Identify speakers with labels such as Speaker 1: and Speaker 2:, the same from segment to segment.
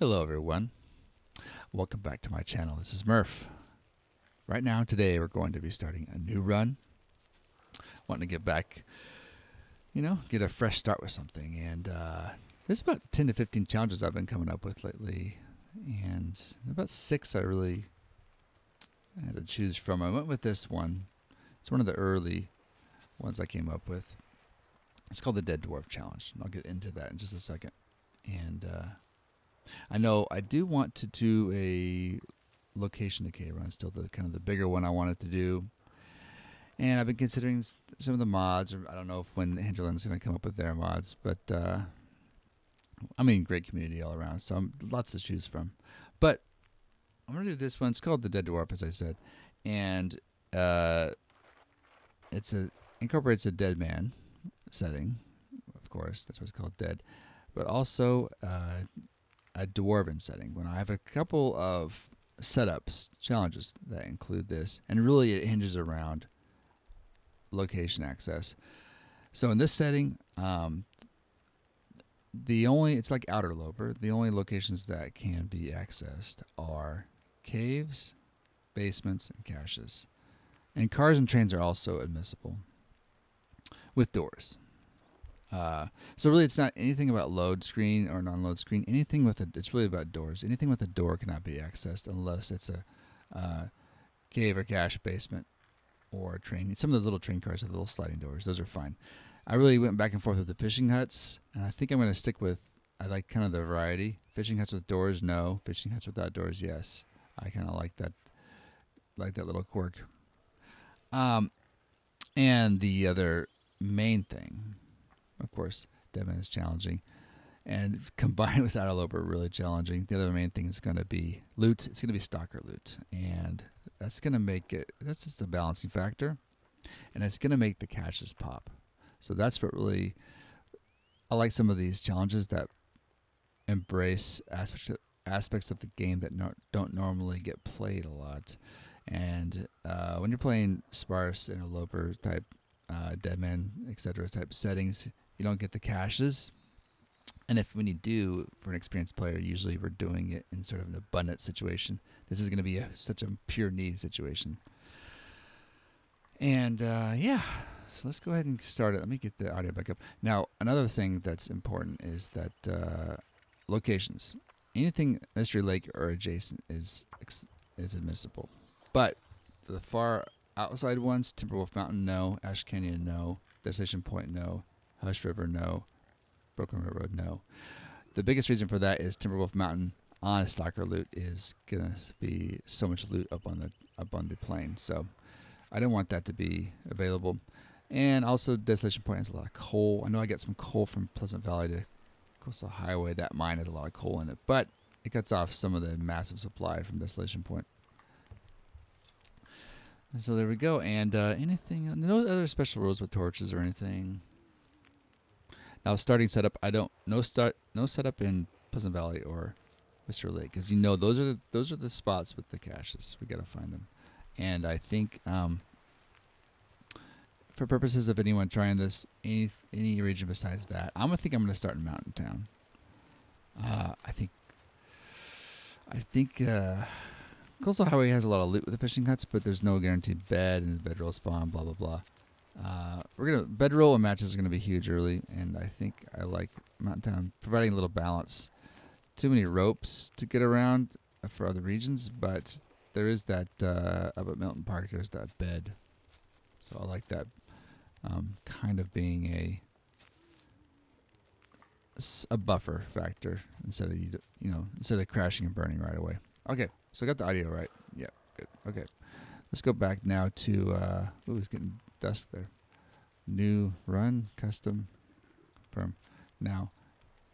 Speaker 1: Hello everyone, welcome back to my channel. This is Murph. Right now, today, we're going to be starting a new run. Wanting to get back, get a fresh start with something. And there's about 10 to 15 challenges I've been coming up with lately. And about 6 I really had to choose from. I went with this one. It's one of the early ones I came up with. It's called the Dead Dwarf Challenge. And I'll get into that in just a second. And I know I do want to do a location decay run, still the kind of the bigger one I wanted to do. And I've been considering some of the mods, or I don't know if when Hinterland's going to come up with their mods, but great community all around, so lots to choose from. But I'm going to do this one. It's called the Dead Dwarf, as I said, and incorporates a deadman setting, of course. That's what it's called, dead, but also a dwarven setting. When I have a couple of setups, challenges that include this, and really it hinges around location access. So in this setting, it's like outerloper. The only locations that can be accessed are caves, basements, and caches. And cars and trains are also admissible with doors. So really, it's not anything about load screen or non-load screen. It's really about doors. Anything with a door cannot be accessed unless it's a cave or cache, basement, or a train. Some of those little train cars have little sliding doors. Those are fine. I really went back and forth with the fishing huts, and I think I'm going to stick with. I like kind of the variety. Fishing huts with doors, no. Fishing huts without doors, yes. I kind of like that little quirk. And the other main thing, of course, deadman is challenging, and combined with outerloper, really challenging. The other main thing is going to be loot. It's going to be stalker loot, and that's going to make it. That's just a balancing factor, and it's going to make the caches pop. So that's what really I like. Some of these challenges that embrace aspects of the game that don't normally get played a lot. And when you're playing sparse interloper type deadman, etc. type settings, you don't get the caches. And when you do, for an experienced player, usually we're doing it in sort of an abundant situation. This is going to be such a pure need situation. And so let's go ahead and start it. Let me get the audio back up. Now, another thing that's important is that locations. Anything Mystery Lake or adjacent is admissible. But the far outside ones, Timberwolf Mountain, no. Ash Canyon, no. Desolation Point, no. Hush River, no. Broken Railroad, no. The biggest reason for that is Timberwolf Mountain on a stalker loot is gonna be so much loot up on the plain. So I didn't want that to be available. And also Desolation Point has a lot of coal. I know I got some coal from Pleasant Valley to Coastal Highway. That mine has a lot of coal in it, but it cuts off some of the massive supply from Desolation Point. So there we go. And no other special rules with torches or anything. Now starting setup, no setup in Pleasant Valley or Mr. Lake, because those are the spots with the caches. We gotta find them. And I think for purposes of anyone trying this, any region besides that, I'm gonna start in Mountain Town. I think Coastal Highway has a lot of loot with the fishing huts, but there's no guaranteed bed and bedroll spawn, blah, blah, blah. Bedroll and matches are going to be huge early, and I think I like Mountain Town providing a little balance. Too many ropes to get around for other regions, but there is that, up at Milton Park, there's that bed. So I like that kind of being a buffer factor instead of crashing and burning right away. Okay, so I got the audio right. Yeah, good. Okay, let's go back now to it's getting dusk there. New run, custom, confirm. Now,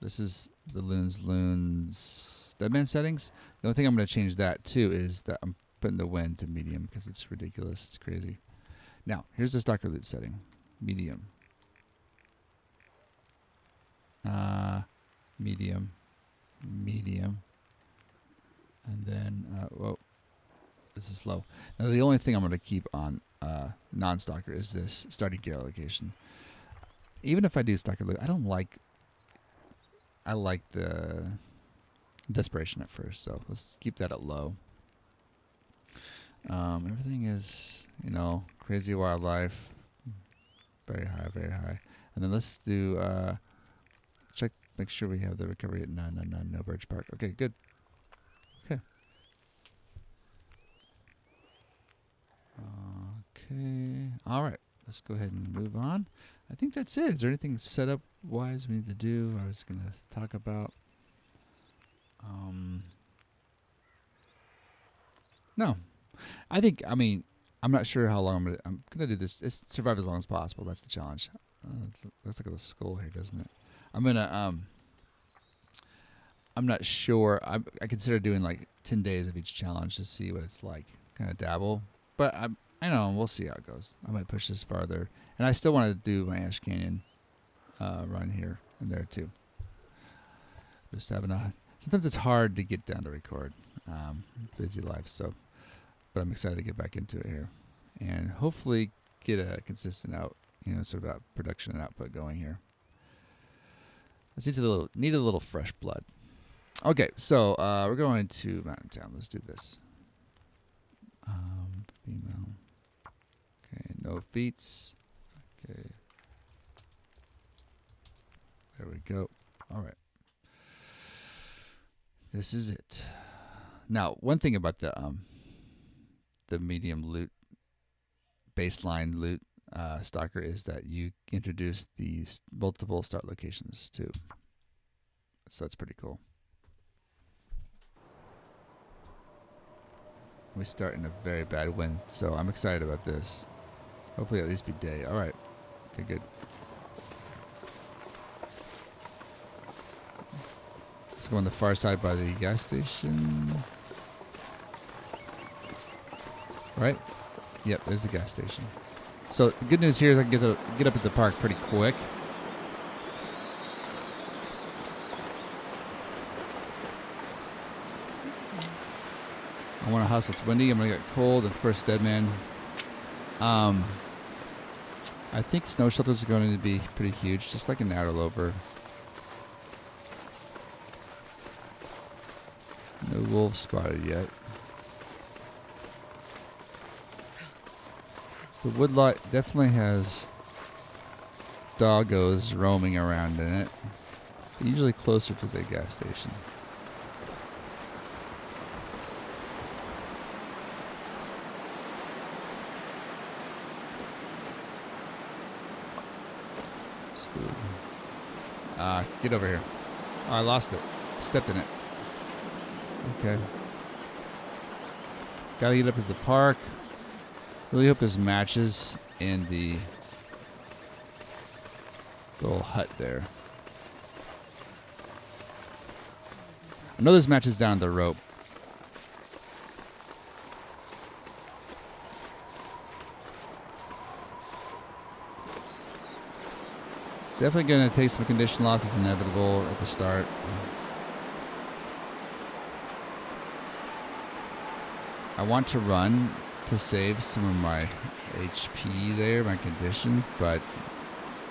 Speaker 1: this is the Loons deadman settings. The only thing I'm going to change that to is that I'm putting the wind to medium because it's ridiculous. It's crazy. Now, here's the stalker loot setting. Medium. Medium. Medium. And then, this is low. Now, the only thing I'm going to keep on non-stalker is this starting gear allocation. Even if I do stalker loot, I like the desperation at first. So let's keep that at low. Everything is, crazy wildlife. Very high, very high. And then let's do, check, make sure we have the recovery at none, no birch bark. Okay, good. Okay. Okay. All right. Let's go ahead and move on. I think that's it. Is there anything setup wise we need to do? I was going to talk about. No. I'm not sure how long I'm gonna do this. It's survive as long as possible. That's the challenge. Looks like a skull here, doesn't it? I'm not sure. I consider doing like 10 days of each challenge to see what it's like. Kind of dabble, but I know we'll see how it goes. I might push this farther, and I still want to do my Ash Canyon run here and there too. Just having sometimes it's hard to get down to record. Busy life, so. But I'm excited to get back into it here, and hopefully get a consistent sort of production and output going here. Let's need a little fresh blood. Okay, so we're going to Mountain Town. Let's do this. Female. Okay, no feats. Okay. There we go. All right. This is it. Now, one thing about the medium loot, baseline loot stalker is that you introduce these multiple start locations too. So that's pretty cool. We start in a very bad wind, so I'm excited about this. Hopefully at least be day. All right. Okay, good. Let's go on the far side by the gas station. Right? Yep, there's the gas station. So the good news here is I can get up at the park pretty quick. I want to hustle. It's windy. I'm going to get cold. Of course, deadman. I think snow shelters are going to be pretty huge, just like an outerloper. No wolves spotted yet. The woodlot definitely has doggos roaming around in it. Usually closer to the gas station. Get over here. Oh, I lost it. Stepped in it. Okay. Gotta get up to the park. Really hope there's matches in the little hut there. I know there's matches down the rope. Definitely going to take some condition loss. It's inevitable at the start. I want to run to save some of my HP there, my condition, but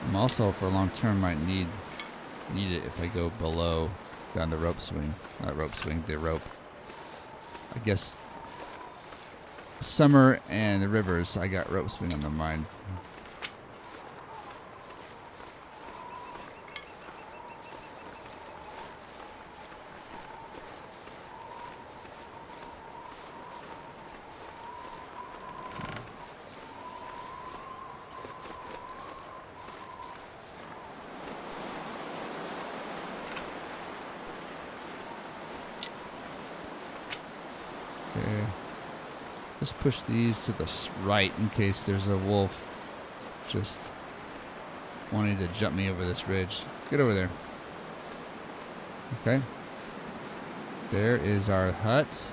Speaker 1: I'm also for long term might need it if I go below down the rope swing. Not rope swing, the rope. I guess summer and the rivers, I got rope swing on the mind. Okay. Let's push these to the right in case there's a wolf just wanting to jump me over this ridge. Get over there. Okay. There is our hut.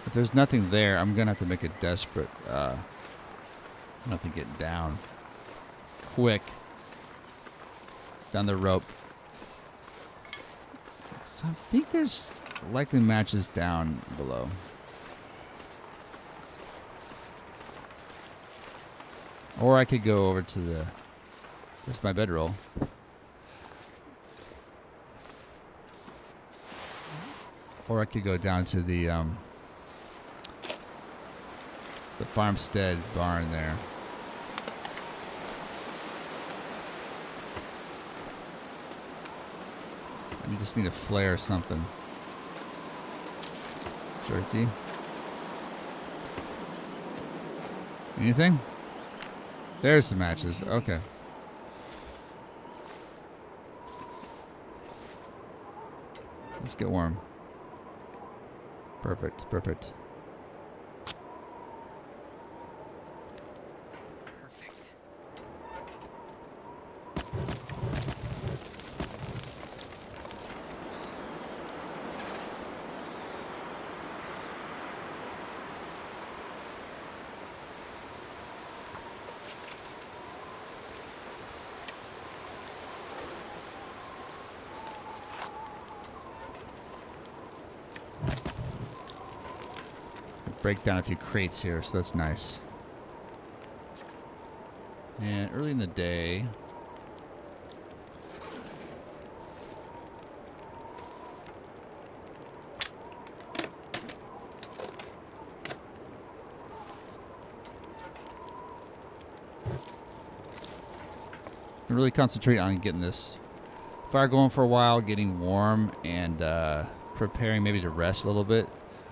Speaker 1: If there's nothing there, I'm going to have to make a desperate... I'm going to have to get down quick. Down the rope. So I think there's likely matches down below. Or I could go over to the... Where's my bedroll? Or I could go down to the farmstead barn there. You just need a flare or something. Jerky. Anything? There's some matches. Okay. Let's get warm. Perfect. Perfect. Break down a few crates here, so that's nice. And early in the day, can really concentrate on getting this fire going for a while, getting warm, and preparing maybe to rest a little bit.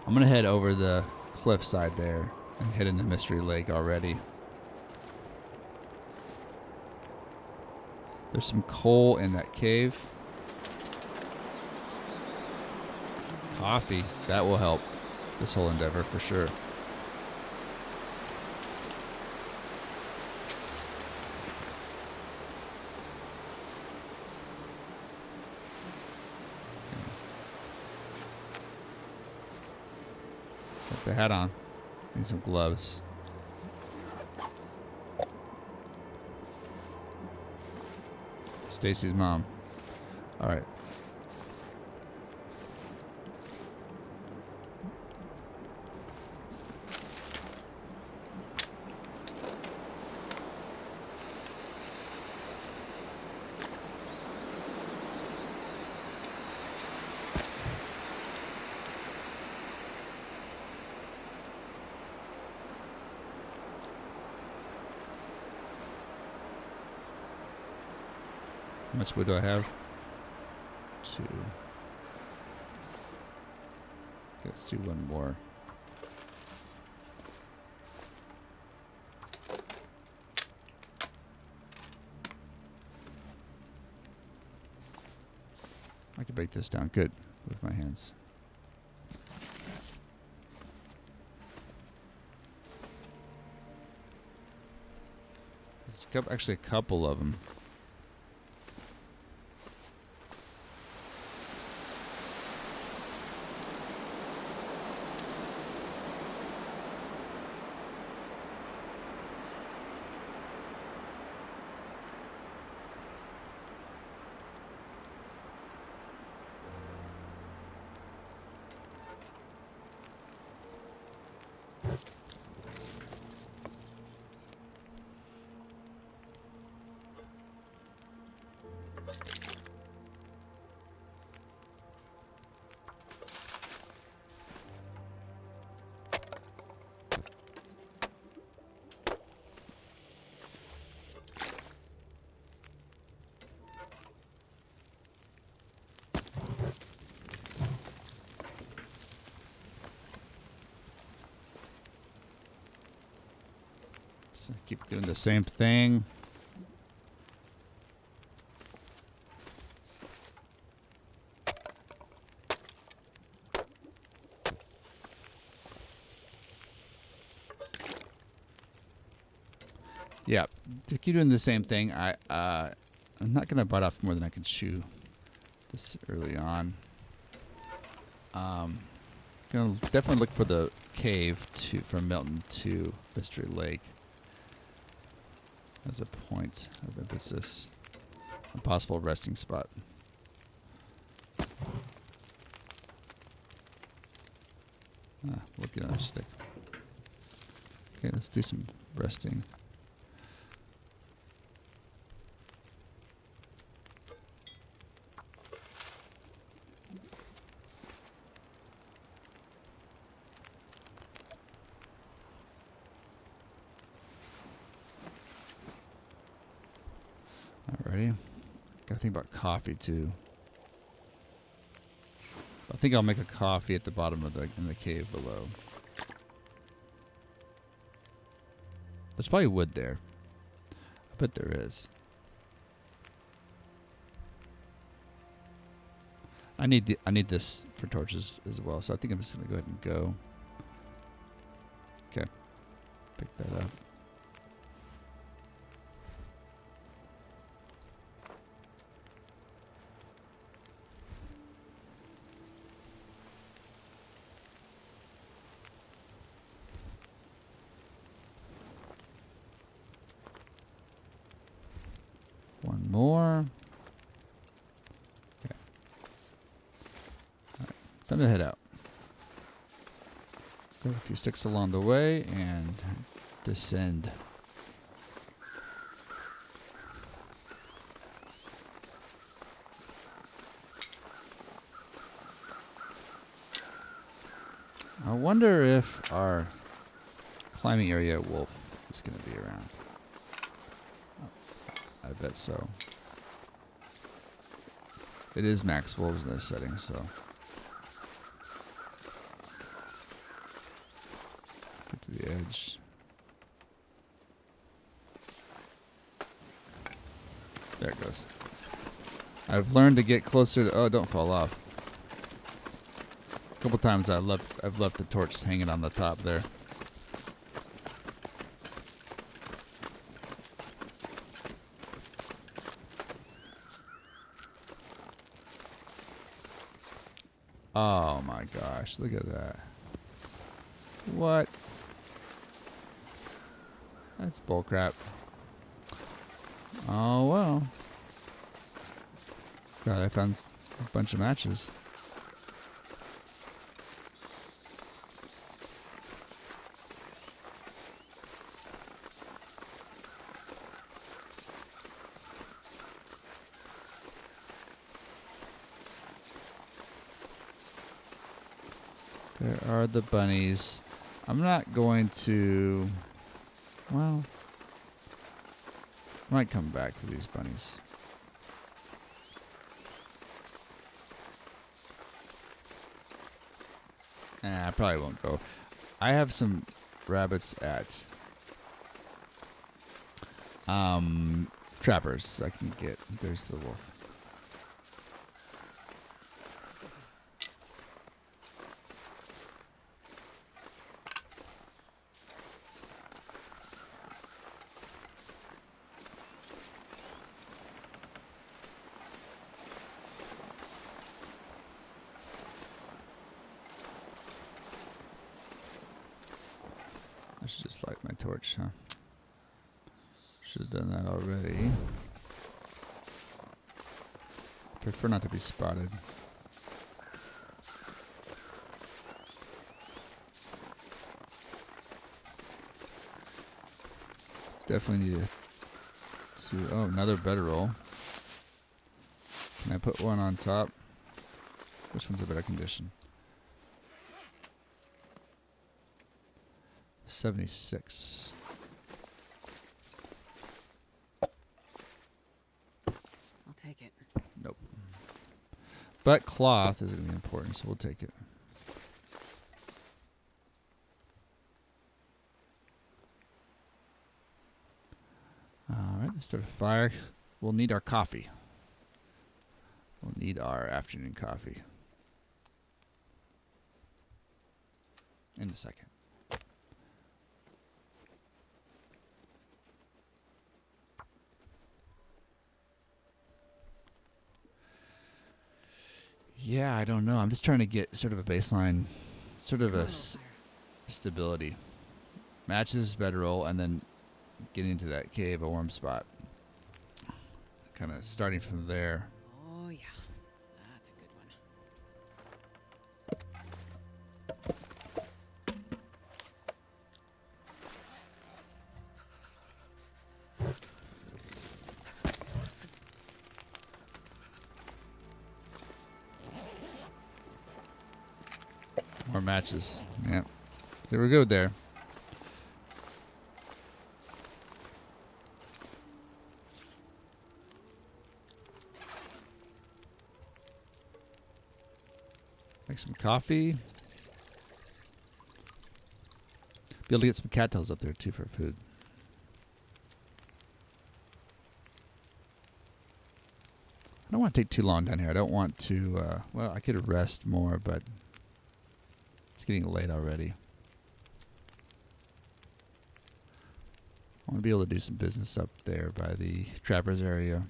Speaker 1: I'm gonna head over the cliffside there and head into Mystery Lake already. There's some coal in that cave. Coffee, that will help this whole endeavor for sure. Put the hat on. Need some gloves. Stacy's mom. All right. How much wood do I have? 2. Let's do one more. I can break this down good with my hands. There's actually a couple of them. So keep doing the same thing. Yeah, to keep doing the same thing. I'm not gonna bite off more than I can chew this early on. Gonna definitely look for the cave from Milton to Mystery Lake as a point of emphasis, a possible resting spot. We'll get another stick. Okay, let's do some resting. Alrighty. Gotta think about coffee too. I think I'll make a coffee at the bottom of in the cave below. There's probably wood there. I bet there is. I need this for torches as well, so I think I'm just gonna go ahead and go. Okay. Pick that up. One more. Okay. All right. Time to head out. Grab a few sticks along the way and descend. I wonder if our climbing area wolf is going to be around. I bet so. It is max wolves in this setting, so. Get to the edge. There it goes. I've learned to get closer to. Oh, don't fall off. A couple times I've left the torch hanging on the top there. Oh my gosh, look at that. What? That's bullcrap. Oh well. God, I found a bunch of matches. There are the bunnies. I'm not going to... Well... I might come back for these bunnies. I probably won't go. I have some rabbits at... trappers I can get. There's the wolf. I should just light my torch, huh? Should have done that already. Prefer not to be spotted. Definitely need to... Oh, another bedroll. Can I put one on top? Which one's a better condition? 76.
Speaker 2: I'll take it.
Speaker 1: Nope. But cloth is going to be important, so we'll take it. Alright, let's start a fire. We'll need our coffee. We'll need our afternoon coffee. In a second. Yeah, I don't know. I'm just trying to get sort of a baseline, sort of a stability. Matches, bedroll, and then getting into that cave, a warm spot. Kind of starting from there.
Speaker 2: Oh, yeah. That's a good one.
Speaker 1: More matches. Yep. So we're good there. Make some coffee. Be able to get some cattails up there too for food. I don't want to take too long down here. I don't want to, well, I could rest more, but it's getting late already. I want to be able to do some business up there by the trappers area.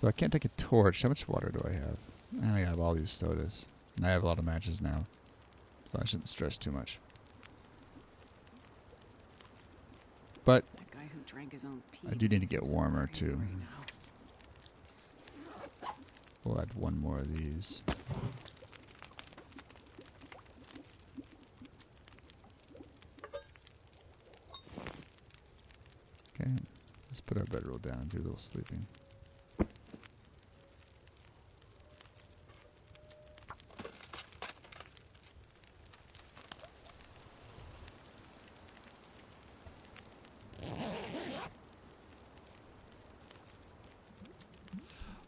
Speaker 1: Though I can't take a torch. How much water do I have? And I have all these sodas. And I have a lot of matches now. So I shouldn't stress too much. But
Speaker 2: That guy who drank his own pee
Speaker 1: I do need to
Speaker 2: doesn't
Speaker 1: get
Speaker 2: seem so
Speaker 1: warmer
Speaker 2: crazy
Speaker 1: too.
Speaker 2: right now.
Speaker 1: We'll add one more of these. Okay, let's put our bedroll down and do a little sleeping.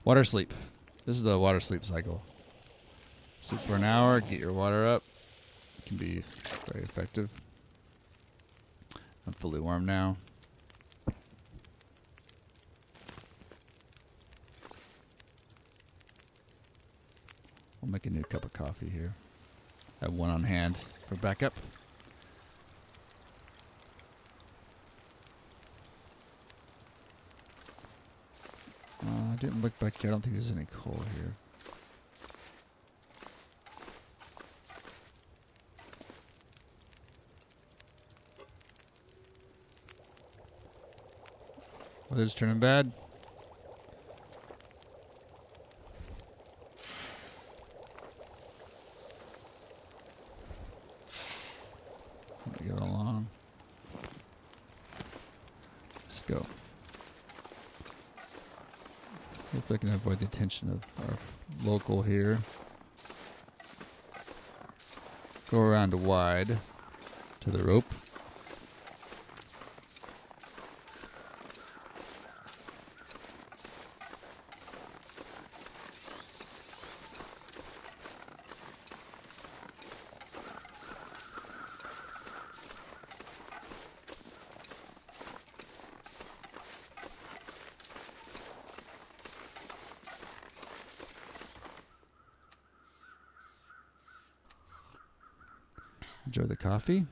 Speaker 1: Water sleep. This is the water sleep cycle. Sleep for an hour, get your water up. It can be very effective. I'm fully warm now. We'll make a new cup of coffee here. I have one on hand for backup. I didn't look back here. I don't think there's any coal here. Weather's turning bad. Get along. Let's go. Hopefully I can avoid the attention of our local here. Go around wide to the rope. Enjoy the coffee.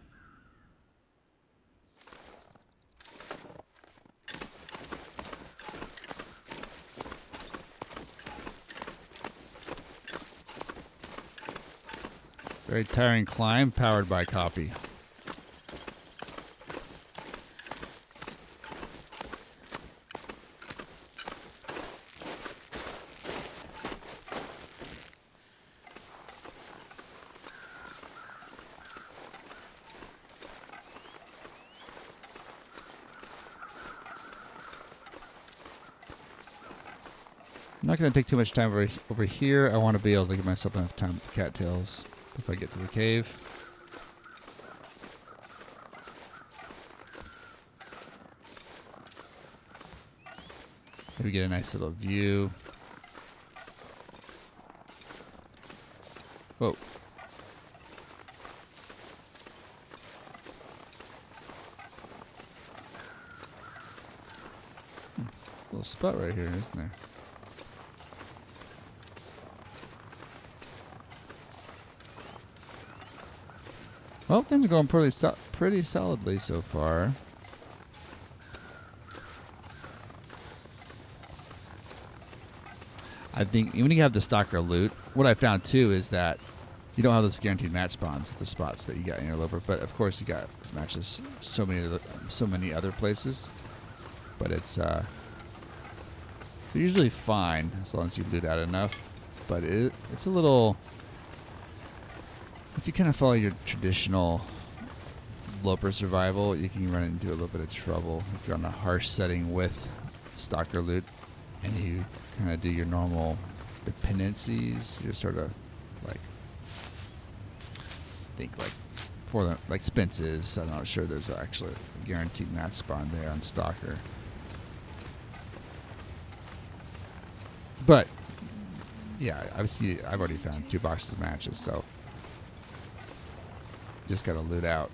Speaker 1: Very tiring climb powered by coffee. I'm not going to take too much time over here. I want to be able to give myself enough time with the cattails if I get to the cave. Maybe get a nice little view. Whoa. Little spot right here, isn't there? Well, things are going pretty solidly so far. I think when you have the stalker loot, what I found too is that you don't have those guaranteed match spawns at the spots that you got in your outerloper, but of course you got matches so many other places. But it's they're usually fine as long as you loot out enough. But it's a little. If you kind of follow your traditional loper survival, you can run into a little bit of trouble if you're on a harsh setting with stalker loot and you kind of do your normal dependencies. You're sort of like, think like for the like Spence's. I'm not sure there's actually a guaranteed match spawn there on stalker. But yeah, I've already found 2 boxes of matches, so just gotta loot out.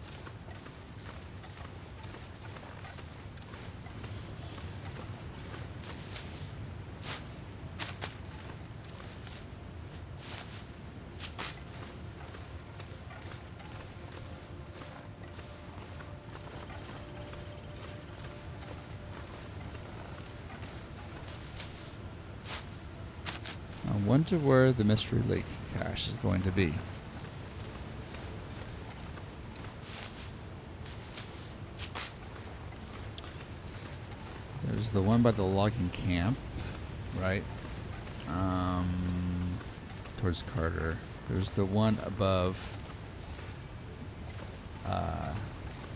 Speaker 1: I wonder where the Mystery Lake cache is going to be. There's the one by the logging camp, right? Towards Carter. There's the one above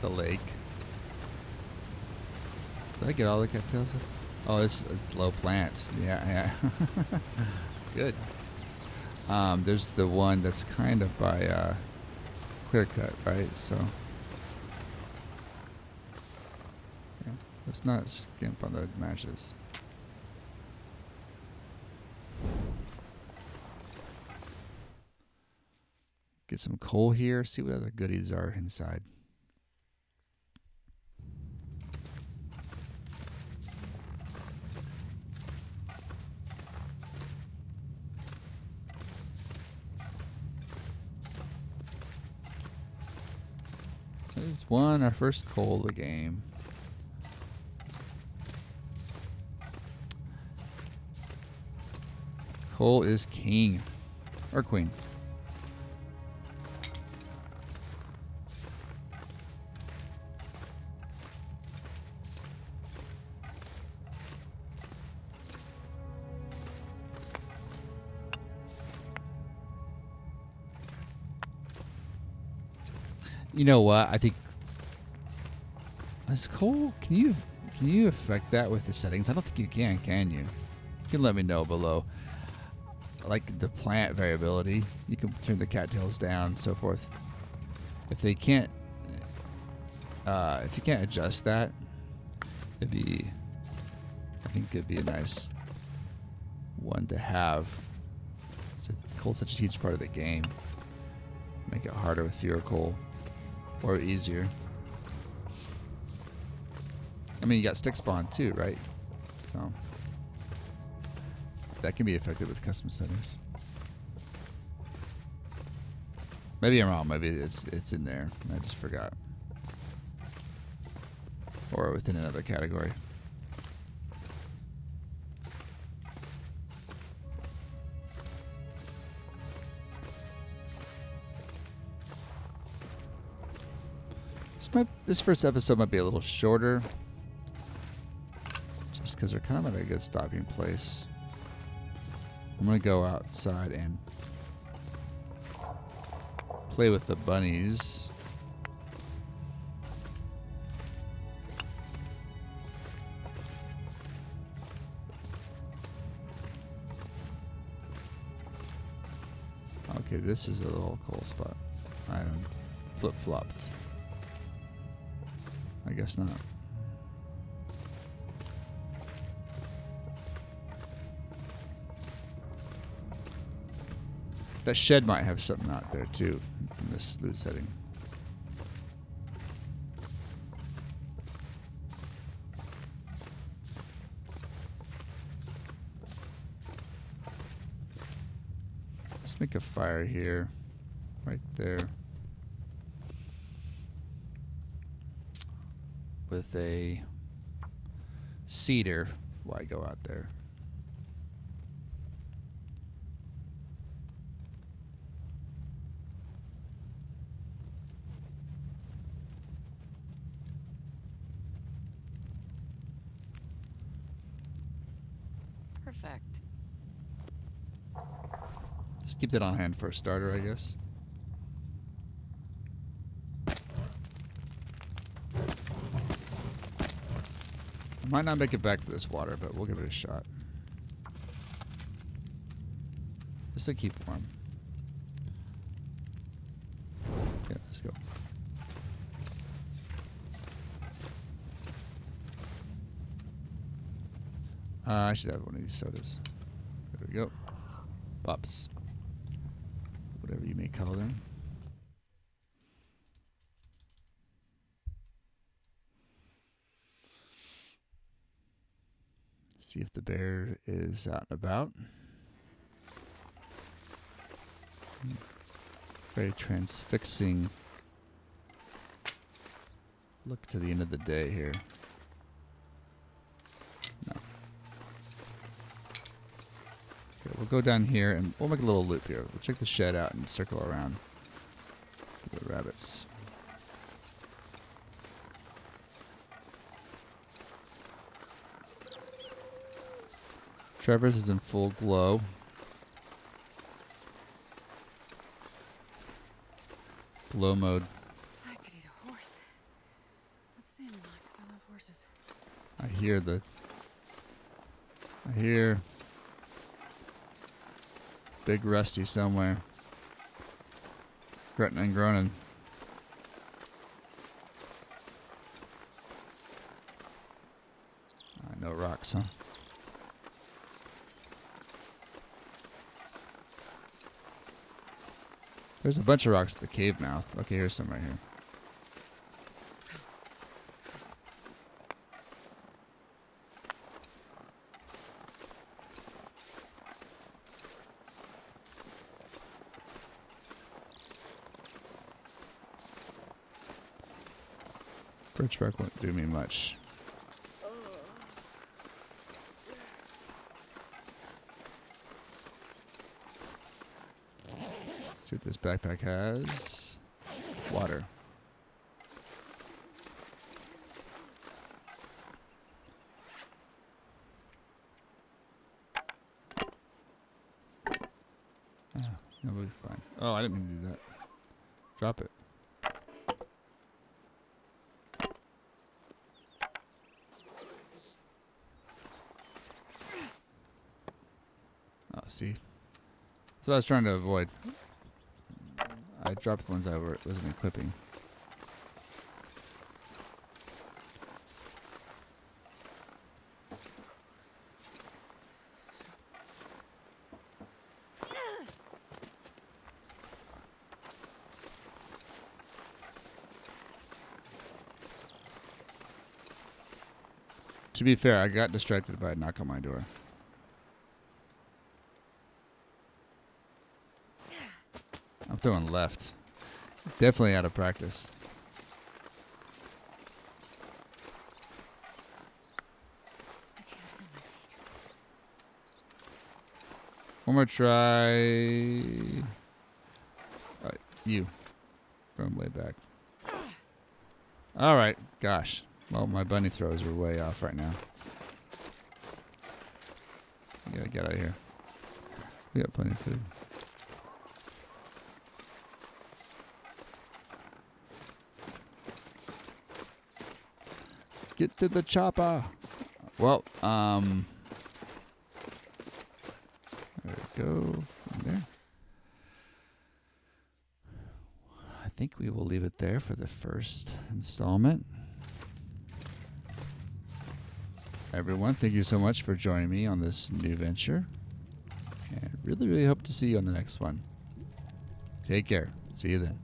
Speaker 1: the lake. Did I get all the cattails? Oh, it's low plant. Yeah. Good. There's the one that's kind of by clear cut, right? So yeah, let's not skimp on the matches. Get some coal here. See what other goodies are inside. There's one, our first coal of the game. Coal is king. Or queen. You know what? I think that's cool. Can you affect that with the settings? I don't think you can you? You can let me know below. Like the plant variability, you can turn the cattails down, so forth. If they can't, if you can't adjust that, I think it'd be a nice one to have. Coal's such a huge part of the game. Make it harder with fewer coal. Or easier. I mean, you got stick spawn too, right? So that can be affected with custom settings. Maybe I'm wrong. Maybe it's in there. I just forgot. Or within another category. This first episode might be a little shorter, just because they're kind of at a good stopping place. I'm gonna go outside and play with the bunnies. Okay, this is a little cool spot. I flip-flopped. I guess not. That shed might have something out there too in this loot setting. Let's make a fire here, right there. With a cedar, why go out there?
Speaker 2: Perfect.
Speaker 1: Just keep that on hand for a starter, I guess. Might not make it back for this water, but we'll give it a shot. Just to keep warm. Okay, let's go. I should have one of these sodas. we go. Pups. Whatever you may call them. See if the bear is out and about. Very transfixing look to the end of the day here. No. Okay, we'll go down here and we'll make a little loop here. We'll check the shed out and circle around the rabbits. Trevor's is in full glow. Glow mode.
Speaker 2: I could eat a horse. Let's see, because I love horses.
Speaker 1: I hear Big Rusty somewhere. Grunting and groaning. No rocks, huh? There's a bunch of rocks at the cave mouth. Okay, here's some right here. Birchbark won't do me much. See what this backpack has. Water. Oh, no, we'll be fine. Oh, I didn't mean to do that. Drop it. Oh, see? That's what I was trying to avoid. I dropped ones I wasn't equipping. To be fair, I got distracted by a knock on my door. I'm throwing left. Definitely out of practice. One more try. You. From way back. Alright. Gosh. Well, my bunny throws are way off right now. I gotta get out of here. We got plenty of food. Get to the chopper. Well, there we go. From there. I think we will leave it there for the first installment. Everyone, thank you so much for joining me on this new venture. And really, really hope to see you on the next one. Take care. See you then.